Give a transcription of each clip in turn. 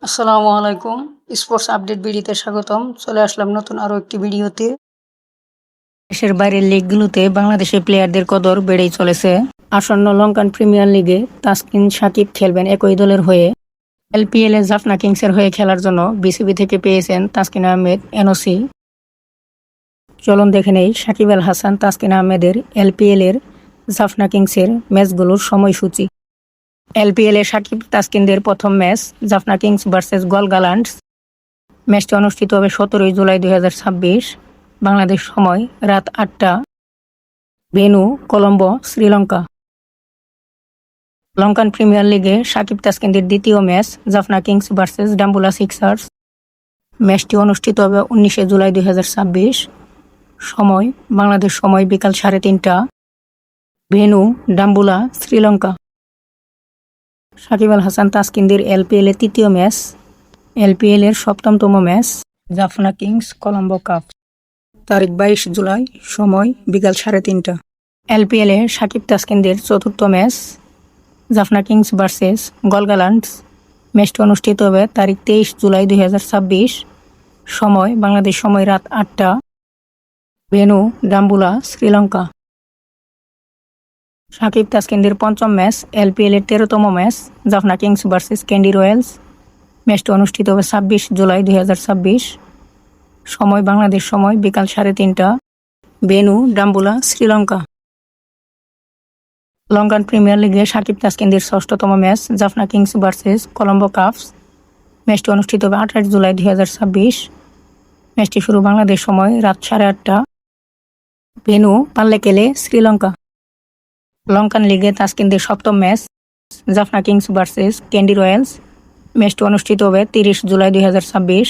আসসালামু আলাইকুম। Sports update ভিডিওতে স্বাগতম। চলে আসলাম নতুন আরও একটি ভিডিওতে। দেশের বাইরের লিগগুলোতে বাংলাদেশের প্লেয়ারদের কদর বেড়েই চলেছে। আসন্ন লঙ্কান প্রিমিয়ার লিগে তাসকিন সাকিব খেলবেন একই দলের হয়ে। এলপিএলে জাফনা কিংসের হয়ে খেলার জন্য বিসিবি থেকে পেয়েছেন তাসকিন আহমেদ এনওসি। চলুন দেখে নেই সাকিব আল হাসান তাসকিন আহমেদের এলপিএলের জাফনা কিংসের ম্যাচগুলোর সময়সূচি। এলপিএলে সাকিব তাসকিনদের প্রথম ম্যাচ জাফনা কিংস ভার্সেস গলগালান্ডস। ম্যাচটি অনুষ্ঠিত হবে 17 জুলাই 2026 বাংলাদেশ সময় রাত 8টা। ভেন্যু কলম্বো, শ্রীলঙ্কা। লঙ্কান প্রিমিয়ার লিগে সাকিব তাসকিনদের দ্বিতীয় match Jaffna Kings versus Dambulla Sixers. ম্যাচটি অনুষ্ঠিত হবে 19 জুলাই 2026 সময় বাংলাদেশ সময় বিকাল 3:30টা। ভেন্যু ডাম্বুলা, শ্রীলঙ্কা। সাকিব আল হাসান তাসকিনদের এলপিএল এর তৃতীয় ম্যাচ, এলপিএল এর 7তম match Jaffna Kings Colombo Cup. তারিখ 22 জুলাই, সময় বিকাল 3:30টা। এলপিএল এ সাকিব তাসকিনদের চতুর্থ ম্যাচ জাফনা কিংস ভার্সেস গলগালান্ডস। ম্যাচটি অনুষ্ঠিত হবে তারিখ 23 জুলাই 2026 সময় বাংলাদেশ সময় রাত 8টা। ভেন্যু ডাম্বুলা, শ্রীলঙ্কা। সাকিব তাসকিনদের পঞ্চম ম্যাচ এলপিএল এর 13তম match Jaffna Kings versus Kandy Royals. ম্যাচটি অনুষ্ঠিত হবে 26 জুলাই 2026 সময় বাংলাদেশ সময় বিকাল 3:30টা। ভেন্যু ডাম্বুলা, শ্রীলঙ্কা। লঙ্কান প্রিমিয়ার লিগে সাকিব তাসকিনদের 6তম match Jaffna Kings versus Colombo Cups. ম্যাচটি অনুষ্ঠিত হবে 28 জুলাই 2026। ম্যাচটি শুরু বাংলাদেশ সময় রাত 8:30টা। ভেন্যু পাল্লেকেলে, শ্রীলঙ্কা। লঙ্কান লিগে তাসকিনদের 7ম match Jaffna Kings versus Kandy Royals. ম্যাচটি অনুষ্ঠিত হবে 30 জুলাই 2026।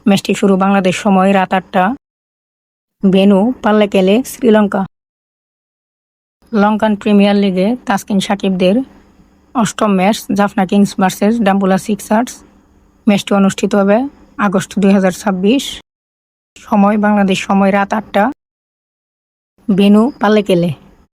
ম্যাচটি শুরু বাংলাদেশ সময় রাত 8টা। ভেন্যু পাল্লেকেলে, শ্রীলঙ্কা। লঙ্কান প্রিমিয়ার লিগে তাসকিন সাকিবদের 8ম match Jaffna Kings versus Dambulla Sixers. ম্যাচটি অনুষ্ঠিত হবে আগস্ট 2026 সময় বাংলাদেশ সময় রাত 8টা। ভেন্যু পাল্লেকেলে।